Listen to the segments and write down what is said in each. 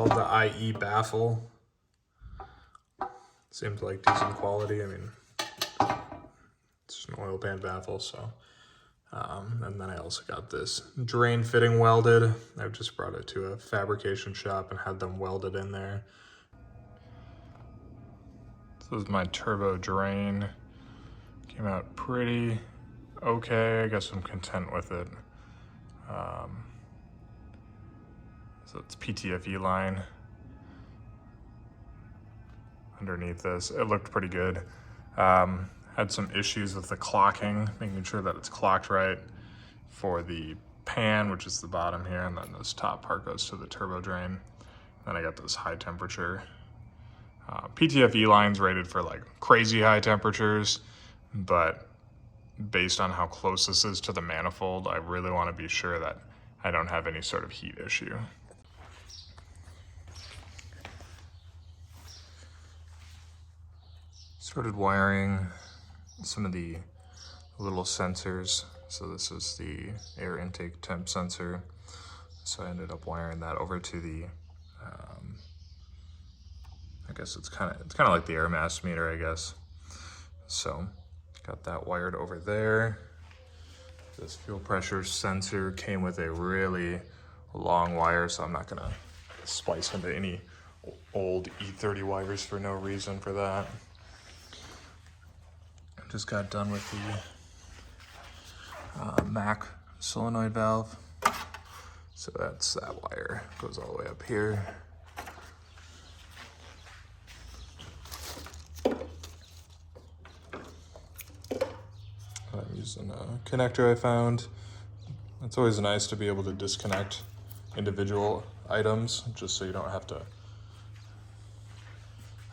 Installed the IE baffle. Seemed like decent quality. I mean, it's an oil pan baffle, so. And then I also got this drain fitting welded. I've just brought it to a fabrication shop and had them welded in there. This is my turbo drain. Came out pretty okay. I guess I'm content with it. So it's PTFE line underneath this. It looked pretty good. Had some issues with the clocking, making sure that it's clocked right for the pan, which is the bottom here, and then this top part goes to the turbo drain. Then I got this high temperature. PTFE line's rated for like crazy high temperatures, but based on how close this is to the manifold, I really want to be sure that I don't have any sort of heat issue. Started wiring some of the little sensors. So this is the air intake temp sensor. So I ended up wiring that over to the, I guess it's kind of like the air mass meter, I guess. So got that wired over there. This fuel pressure sensor came with a really long wire, so I'm not gonna splice into any old E30 wires for no reason for that. Just got done with the MAC solenoid valve. So that's that wire, goes all the way up here. I'm using a connector I found. It's always nice to be able to disconnect individual items, just so you don't have to,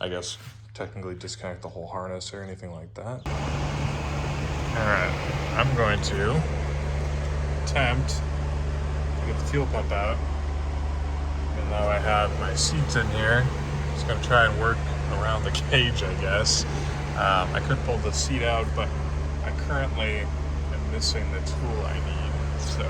I guess, technically disconnect the whole harness or anything like that. All right, I'm going to attempt to get the fuel pump out. And now I have my seats in here. Just gonna try and work around the cage, I guess. I could pull the seat out, but I currently am missing the tool I need, so.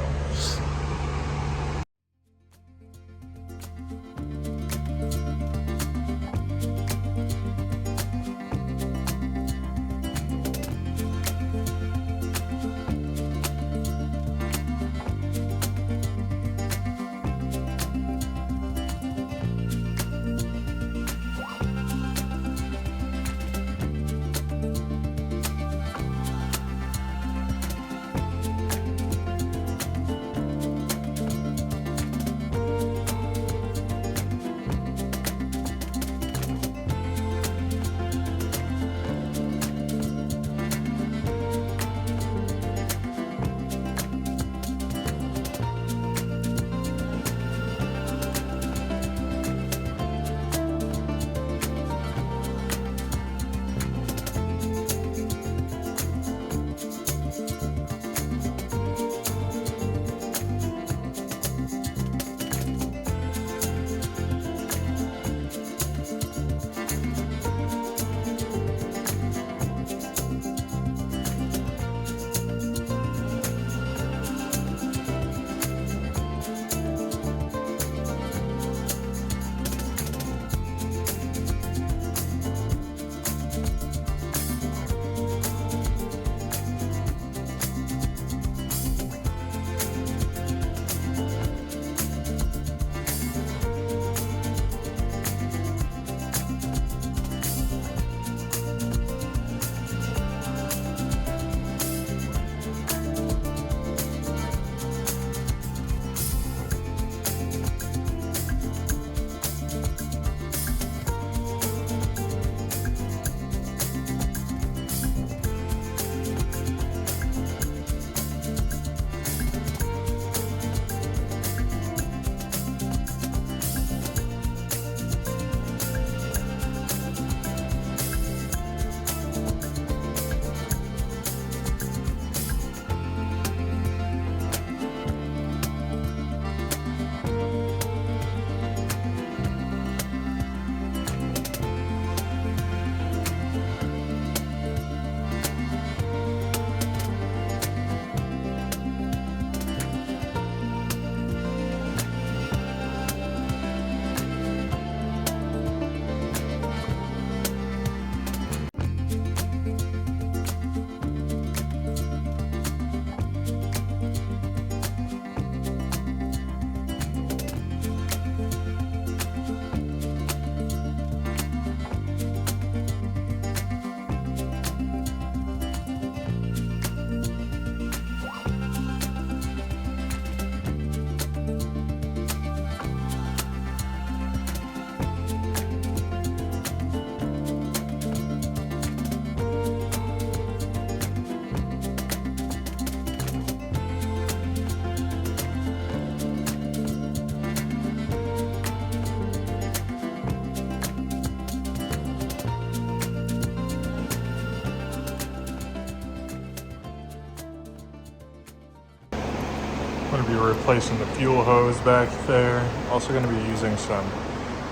going to be replacing the fuel hose back there. Also going to be using some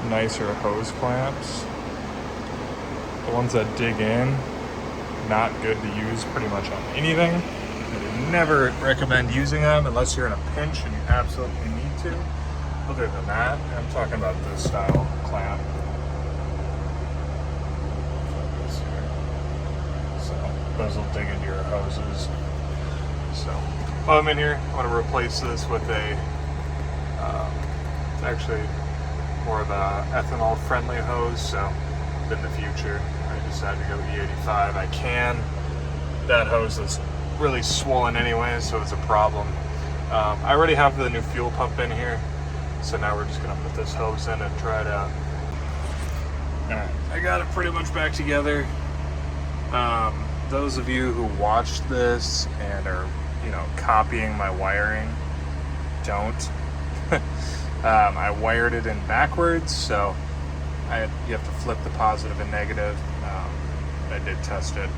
nicer hose clamps. The ones that dig in, not good to use pretty much on anything. I would never recommend using them unless you're in a pinch and you absolutely need to. Other than that, I'm talking about this style clamp. Focus here. So those will dig into your hoses. So while I'm in here, I want to replace this with a, it's actually more of a ethanol friendly hose. So in the future, I decided to go E85. I can. That hose is really swollen anyway, so it's a problem. I already have the new fuel pump in here, so now we're just gonna put this hose in and try it out. Alright, I got it pretty much back together. Those of you who watched this and are, copying my wiring, don't. I wired it in backwards, so you have to flip the positive and negative. I did test it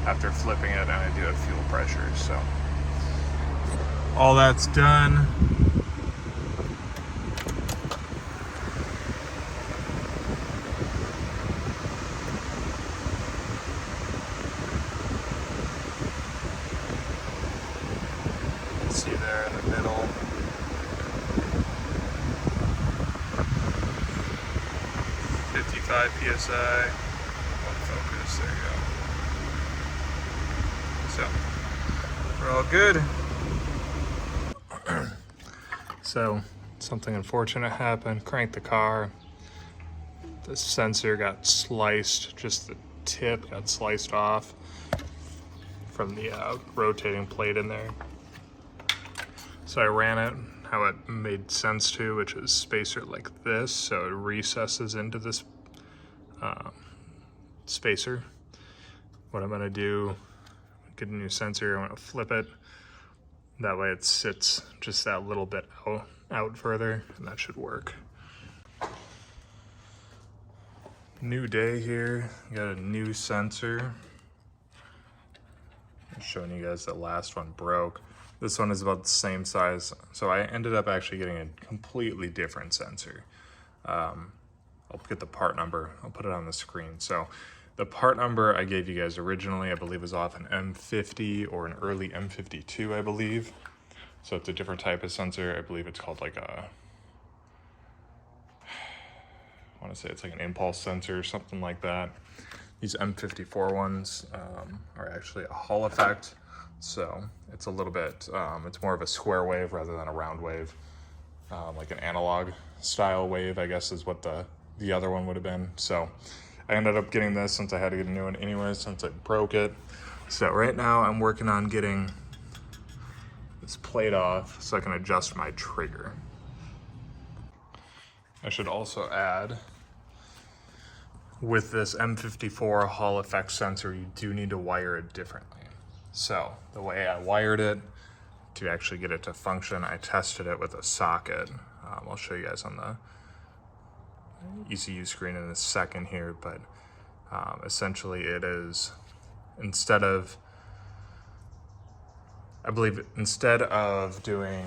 after flipping it, and I do have fuel pressure, so all that's done. See there in the middle. PSI, one focus, there you go. So, we're all good. So, something unfortunate happened, cranked the car. The sensor got sliced, just the tip got sliced off from the rotating plate in there. So I ran it how it made sense to, which is spacer like this, so it recesses into this spacer. What I'm gonna do, get a new sensor, I'm gonna flip it. That way it sits just that little bit out further, and that should work. New day here, got a new sensor. I'm showing you guys the last one broke. This one is about the same size, so I ended up actually getting a completely different sensor. I'll get the part number, I'll put it on the screen. So the part number I gave you guys originally, I believe was off an M50 or an early M52, I believe. So it's a different type of sensor. I believe it's called like I want to say it's like an impulse sensor or something like that. These M54 ones are actually a Hall effect. So it's a little bit, it's more of a square wave rather than a round wave. Like an analog style wave, I guess is what the other one would have been. So I ended up getting this since I had to get a new one anyway, since I broke it. So right now I'm working on getting this plate off so I can adjust my trigger. I should also add, with this M54 Hall effect sensor, you do need to wire it differently. So the way I wired it to actually get it to function, I tested it with a socket. I'll show you guys on the ECU screen in a second here, but essentially it is, instead of doing,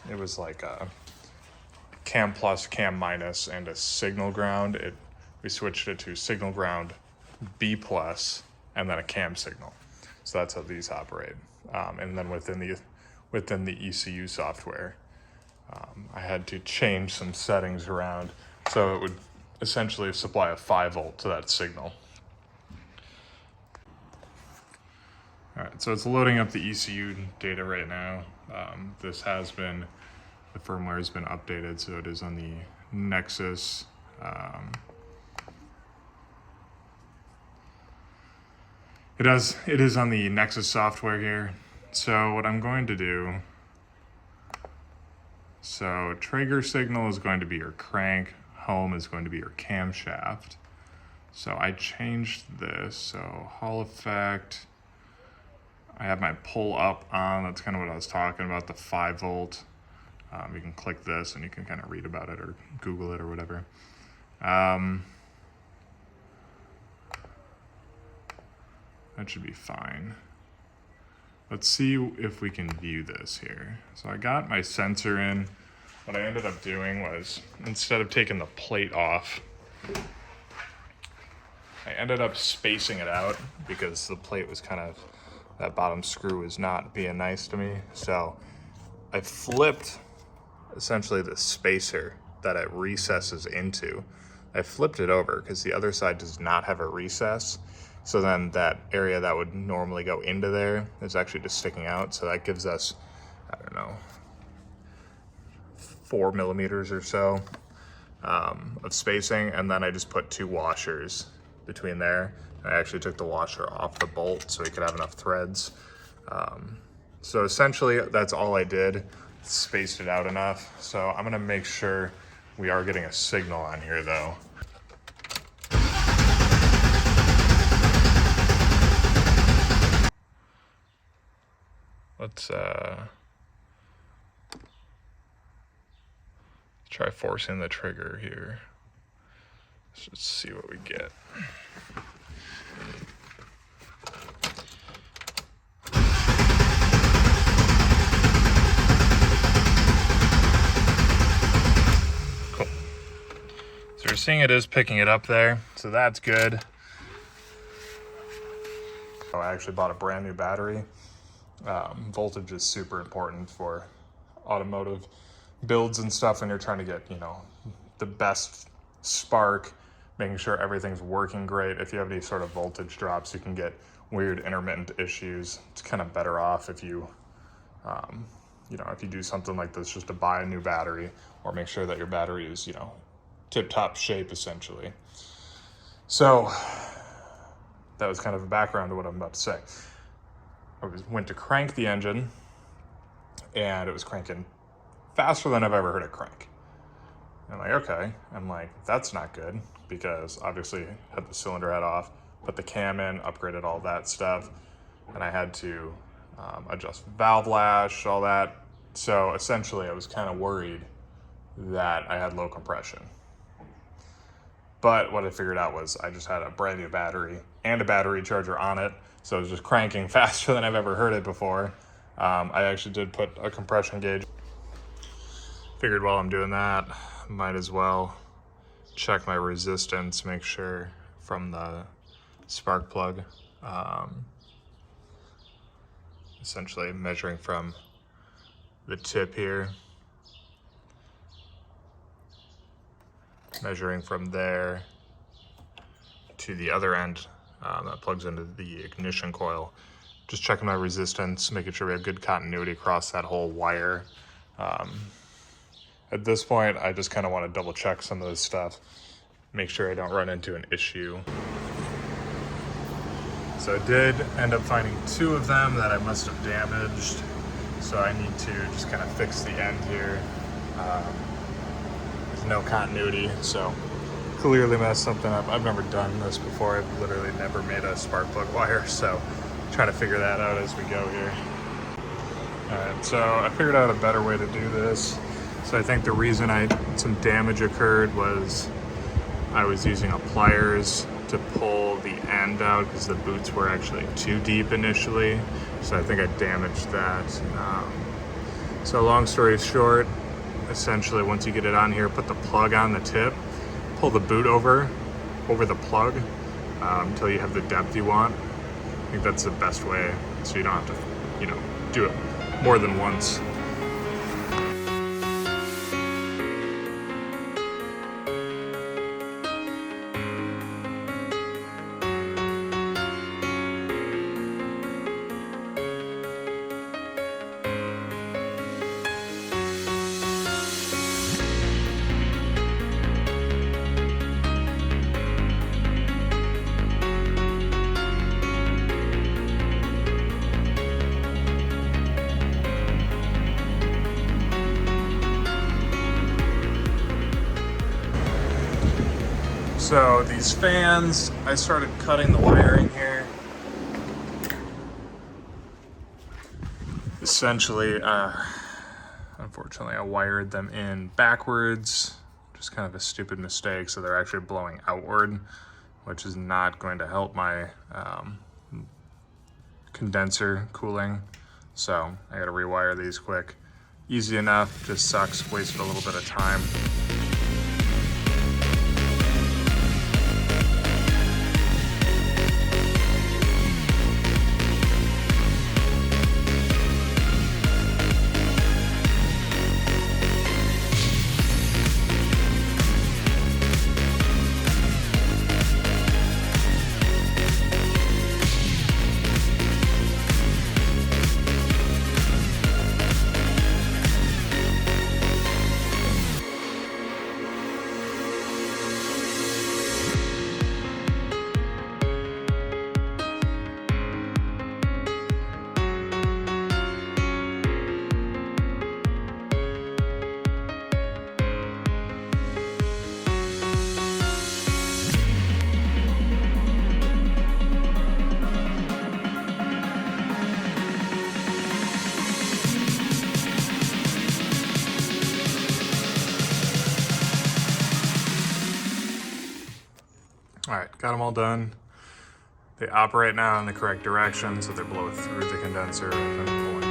it was like a cam plus, cam minus, and a signal ground, we switched it to signal ground B plus, and then a cam signal. So that's how these operate. And then within the ECU software, I had to change some settings around so it would essentially supply a 5 volt to that signal. All right, so it's loading up the ECU data right now. The firmware has been updated, so it is on the Nexus. It is on the Nexus software here. So what I'm going to do, so trigger signal is going to be your crank, home is going to be your camshaft. So I changed this, so Hall effect, I have my pull up on, that's kind of what I was talking about, the 5 volt. You can click this and you can kind of read about it or Google it or whatever. That should be fine. let's see if we can view this here. So I got my sensor in. What I ended up doing was, instead of taking the plate off, I ended up spacing it out because the plate was kind of, that bottom screw was not being nice to me. So I flipped essentially the spacer that it recesses into. I flipped it over because the other side does not have a recess. So then that area that would normally go into there is actually just sticking out. So that gives us, I don't know, 4 millimeters or so of spacing. And then I just put 2 washers between there. I actually took the washer off the bolt so we could have enough threads. So essentially that's all I did, spaced it out enough. So I'm gonna make sure we are getting a signal on here though. Let's try forcing the trigger here. Let's just see what we get. Cool. So you're seeing it is picking it up there, so that's good. Oh, I actually bought a brand new battery. Voltage is super important for automotive builds and stuff when you're trying to get, you know, the best spark, making sure everything's working great. If you have any sort of voltage drops, you can get weird intermittent issues. It's kind of better off if you, you know, if you do something like this, just to buy a new battery or make sure that your battery is, you know, tip-top shape essentially. So that was kind of a background to what I'm about to say. I went to crank the engine and it was cranking faster than I've ever heard it crank. I'm like, okay. I'm like, that's not good because obviously I had the cylinder head off, put the cam in, upgraded all that stuff. And I had to adjust valve lash, all that. So essentially I was kind of worried that I had low compression. But what I figured out was I just had a brand new battery and a battery charger on it. So it was just cranking faster than I've ever heard it before. I actually did put a compression gauge. Figured while I'm doing that, might as well check my resistance, make sure from the spark plug. Essentially measuring from the tip here, measuring from there to the other end that plugs into the ignition coil. Just checking my resistance, making sure we have good continuity across that whole wire. At this point, I just kind of want to double check some of this stuff, make sure I don't run into an issue. So I did end up finding 2 of them that I must have damaged. So I need to just kind of fix the end here. There's no continuity, so clearly messed something up. I've never done this before. I've literally never made a spark plug wire, so trying to figure that out as we go here. All right, so I figured out a better way to do this. So I think the reason some damage occurred was I was using pliers to pull the end out because the boots were actually too deep initially. So I think I damaged that. So long story short, essentially once you get it on here, put the plug on the tip, pull the boot over the plug until you have the depth you want. I think that's the best way, so you don't have to, you know, do it more than once. So these fans, I started cutting the wiring here. Essentially, unfortunately, I wired them in backwards, just kind of a stupid mistake. So they're actually blowing outward, which is not going to help my condenser cooling. So I gotta rewire these quick. Easy enough, just sucks, wasted a little bit of time. All right, got them all done. They operate now in the correct direction, so they blow through the condenser and then pulling.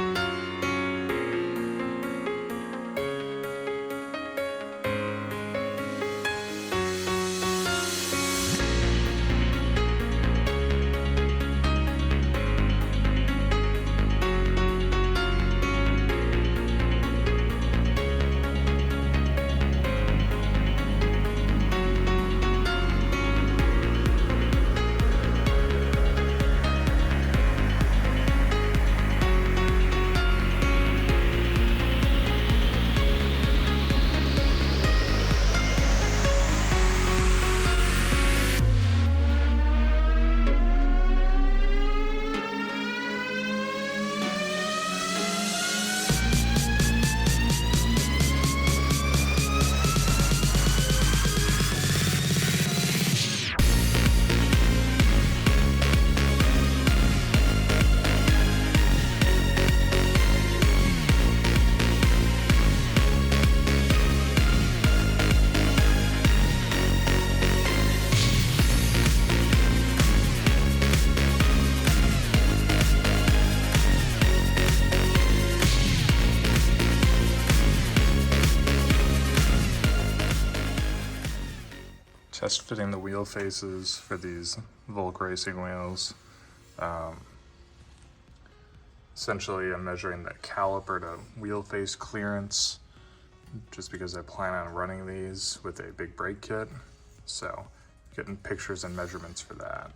Test fitting the wheel faces for these Volk racing wheels. Essentially, I'm measuring the caliper to wheel face clearance just because I plan on running these with a big brake kit. So, getting pictures and measurements for that.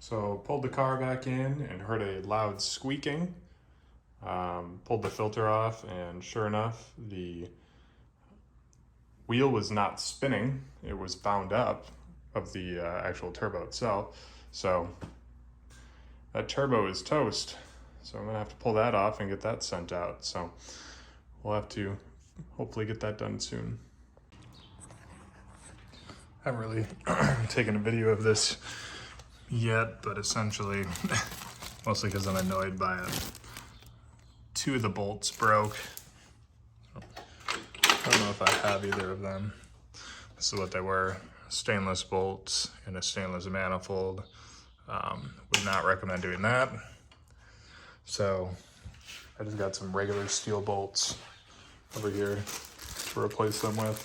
So pulled the car back in and heard a loud squeaking. Pulled the filter off, and sure enough, the wheel was not spinning. It was bound up of the actual turbo itself. So that turbo is toast. So I'm gonna have to pull that off and get that sent out. So we'll have to hopefully get that done soon. I haven't really taken a video of this yet, but essentially, mostly because I'm annoyed by it. Two of the bolts broke. I don't know if I have either of them. This is what they were: stainless bolts and a stainless manifold. Would not recommend doing that. So I just got some regular steel bolts over here to replace them with.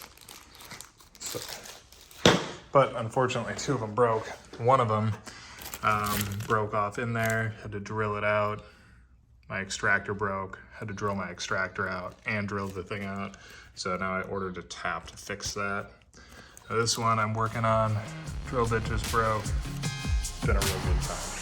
So, but unfortunately, two of them broke. One of them broke off in there, had to drill it out. My extractor broke, had to drill my extractor out and drill the thing out. So now I ordered a tap to fix that. Now this one I'm working on, drill bit just broke. It's been a real good time.